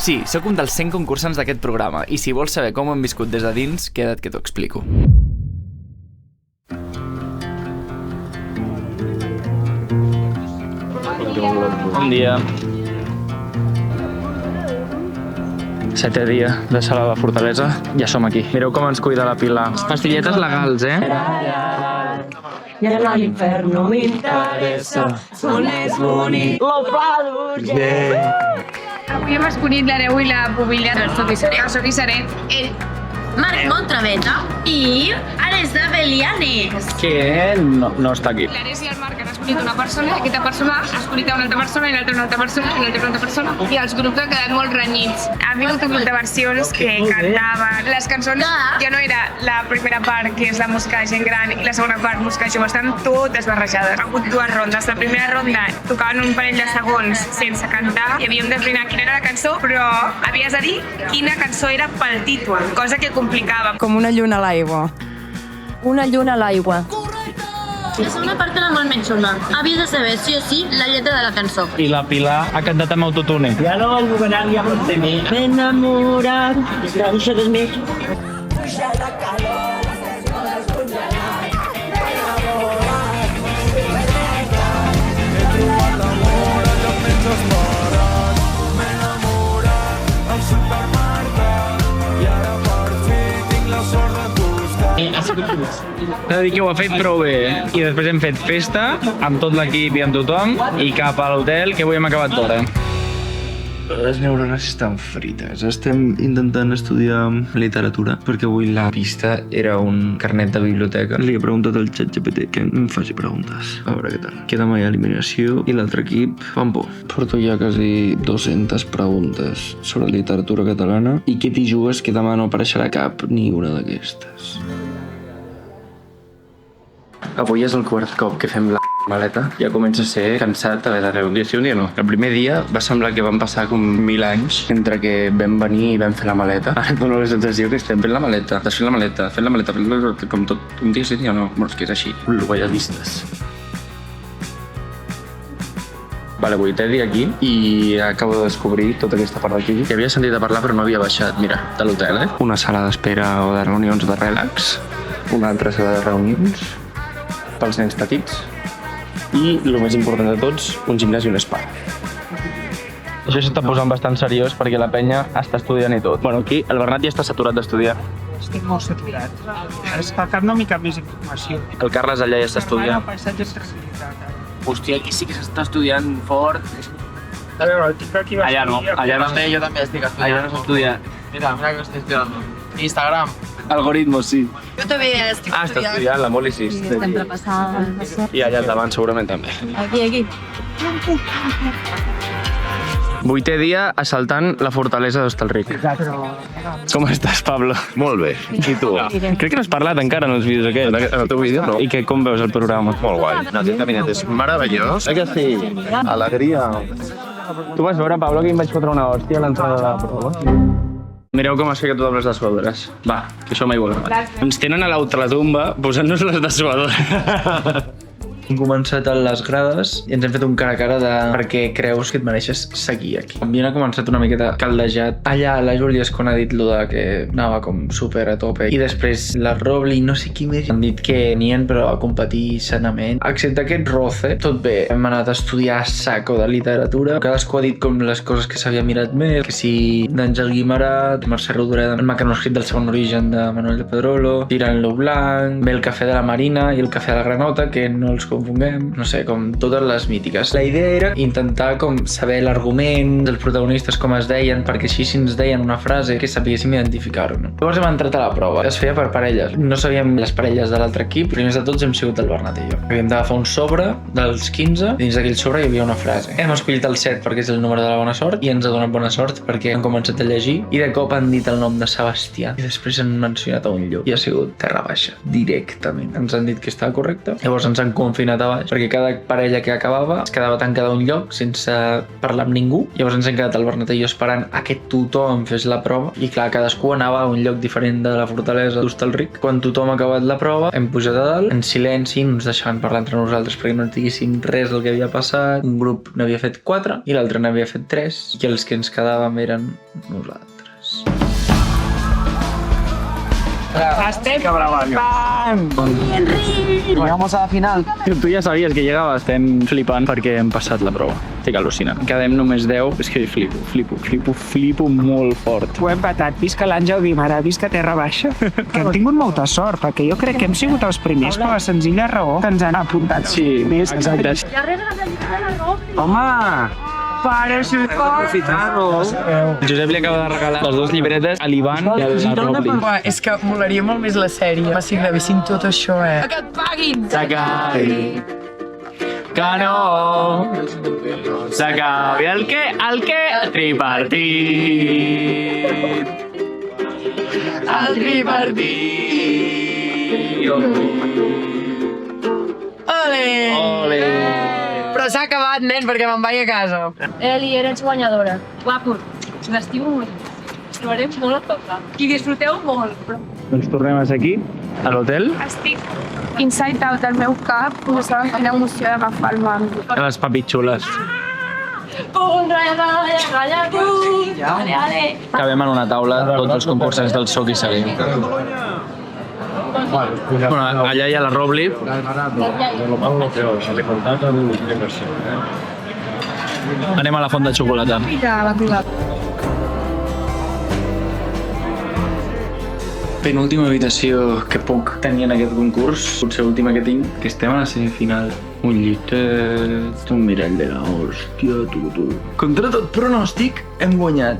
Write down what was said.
Sí, sóc un dels 100 concursants d'aquest programa i si vols saber com ho hem viscut des de dins, queda't que t'ho explico. Bon dia. 7è dia de sala de la Fortalesa. Ja som aquí. Mireu com ens cuida la Pilar. Pastilletes legals, Y ahora el inferno me interessa, son les bonics, los palos, Avui hem escollit l'hereu i la pubilla del Soc i Seré. El Soc i Seré, ell, Marc Montraveta i Ares de Belianes. Que no està aquí. l'Ares i el Marc han escollit una persona, i aquesta persona ha escollit una altra persona, i l'altra una altra persona, i l'altra una altra persona. I els grups han quedat molt renyits. Ha vingut un grup de versions que cantaven. Les cançons ja no era la primera part, que és la música de gent gran, i la segona part, música jove, estan totes barrejades. Ha hagut dues rondes. La primera ronda tocaven un parell de segons sense cantar i havíem d'esbrinar quina era la cançó, però havies de dir quina cançó era pel títol, cosa que complicava. Com una lluna a l'aigua. una lluna a l'aigua. La segona part era molt menys sola. Havies de saber, sí o sí, la lletra de la cançó. I la Pilar ha cantat amb autotune. Ya no el bumerang ya por tener. Me enamorar, de mí. S'ha de dir que ho ha fet prou bé. I després hem fet festa amb tot l'equip i amb tothom i cap a l'hotel, que avui hem acabat d'hora. Les neurones estan frites. Estem intentant estudiar literatura perquè avui la pista era un carnet de biblioteca. Li he preguntat al ChatGPT que em faci preguntes. A veure què tal. Queda mai eliminació i l'altre equip fan por. Porto ja quasi 200 preguntes sobre literatura catalana i què t'hi jugues que demà no apareixerà cap ni una d'aquestes. Avui és el quart cop que fem la maleta. Ja comença a ser cansat haver de rebre un dia sí un dia no. El primer dia va semblar que van passar com 1000 anys entre que vam venir i vam fer la maleta. Ara dono la sensació que estem fent la maleta, desfent la maleta, fent la maleta, com tot un dia sí un dia no. Bueno, és que és així, loballadistes. Vale, 8è dia aquí i acabo de descobrir tota aquesta part d'aquí. Que havia sentit a parlar però no havia baixat, mira, de l'hotel, Una sala d'espera o de reunions de relax, una altra sala de reunions pels nens petits i, el més important de tots, un gimnàs i un spa. Això s'està posant bastant seriós perquè la penya està estudiant i tot. Bueno, aquí el Bernat ja està saturat d'estudiar. Estic molt saturat. És que cal una mica més informació. El Carles allà ja està estudiant. Paisatge de traçabilitat. Hòstia, aquí sí que s'està estudiant fort. A veure, el tip aquí va Allà no, allà no. Yo también estoy estudiando. Allà no s'estudia. Mira que estoy estudiando. Instagram. Algoritmos, sí. Jo també estic Ah, està estudiant la Moli, sí. Estem repassant. I allà endavant segurament també. Aquí. 8è dia assaltant la fortalesa d'Hostalric. Com estàs, Pablo? Molt bé. I tu? Crec que no has parlat encara en els vídeos aquests. En el teu vídeo no. I com veus el programa? Molt guai. No, aquest cabinet és meravellós. Que sí? Alegria. Tu vas veure, Pablo, que em vaig fotre una hòstia a l'entrada de la prova? Mireu com es fica totes les dessuadores. Va, que això mai ho he gravat. Ens tenen a l'ultratumba posant-nos les dessuadores. Hem començat a les grades i ens hem fet un cara a cara de per què creus que et mereixes seguir aquí. L'ambient ha començat una miqueta caldejat. Allà la Júlia és quan ha dit lo de que anava com super a tope. I després la Robli, no sé qui més, han dit que venien però a competir sanament. Excepte aquest roce, tot bé. Hem anat a estudiar a saco de literatura. Cadascú ha dit com les coses que s'havia mirat més. Que si d'Àngel Guimarà, Mercè Rodoreda, el mecanoscrit del segon origen de Manuel de Pedrolo, Tirant-lo blanc, ve el cafè de la Marina i el cafè de la Granota, que no els confonguem, no sé, com totes les mítiques. La idea era intentar com saber l'argument dels protagonistes, com es deien, perquè així si ens deien una frase que sabíéssim identificar-ho. No? Llavors hem entrat a la prova. Es feia per parelles. No sabíem les parelles de l'altre equip. Primers de tots hem sigut el Bernat i jo. Havíem d'agafar un sobre dels 15. Dins d'aquell sobre hi havia una frase. Hem escollit el 7 perquè és el número de la bona sort i ens ha donat bona sort perquè hem començat a llegir i de cop han dit el nom de Sebastià i després han mencionat a un lloc i ha sigut Terra Baixa, directament. Ens han dit que estava correcte. Llavors ens han confirmat confinat a baix, perquè cada parella que acabava es quedava tancada a un lloc sense parlar amb ningú. Llavors ens hem quedat el Bernat i jo esperant a que tothom fes la prova i clar, cadascú anava a un lloc diferent de la fortalesa d'Hostalric. Quan tothom ha acabat la prova hem pujat a dalt, en silenci, no ens deixaven parlar entre nosaltres perquè no ens diguéssim res del que havia passat. Un grup n'havia fet 4 i l'altre n'havia fet 3 i els que ens quedàvem eren nosaltres. Estem bravant. Llegamos a la final. Tu ja sabies que llegava, estem flipant perquè hem passat la prova. Estic al·lucinant. Quedem només 10, és que flipo molt fort. Ho hem patat. Visca l'Àngel Guimarà, visca Terra Baixa. Que hem tingut molta sort, perquè jo crec que hem sigut els primers per la senzilla raó que ens han apuntat. Sí, exacte. Home! Pare, això és El Josep li acaba de regalar les 2 llibretes a l'Ivan i al Robli. És que molaria molt més la sèrie. Va si gravessin tot això, Que et paguin! S'acabi. Que no s'acabi el que tripartit. El tripartit. Ole! Però s'ha acabat, nen, perquè me'n vaig a casa. Eli, eres guanyadora. Guapo. L'estimo molt. Ens trobarem molt a faltar. I disfruteu molt. Doncs tornem a ser aquí, a l'hotel. Estic inside out del meu cap, no sabem quina emoció d'agafar el mando. Les papitxules. Acabem en una taula, tots els concursants del Soc i Seguim. Bueno, allà hi ha la Robli. Anem a la font de xocolata. Penúltima habitació que puc tenir en aquest concurs, potser última que tinc, que estem a la semifinal. Un llitet, un mirall de la hòstia, tu. Contra tot pronòstic, hem guanyat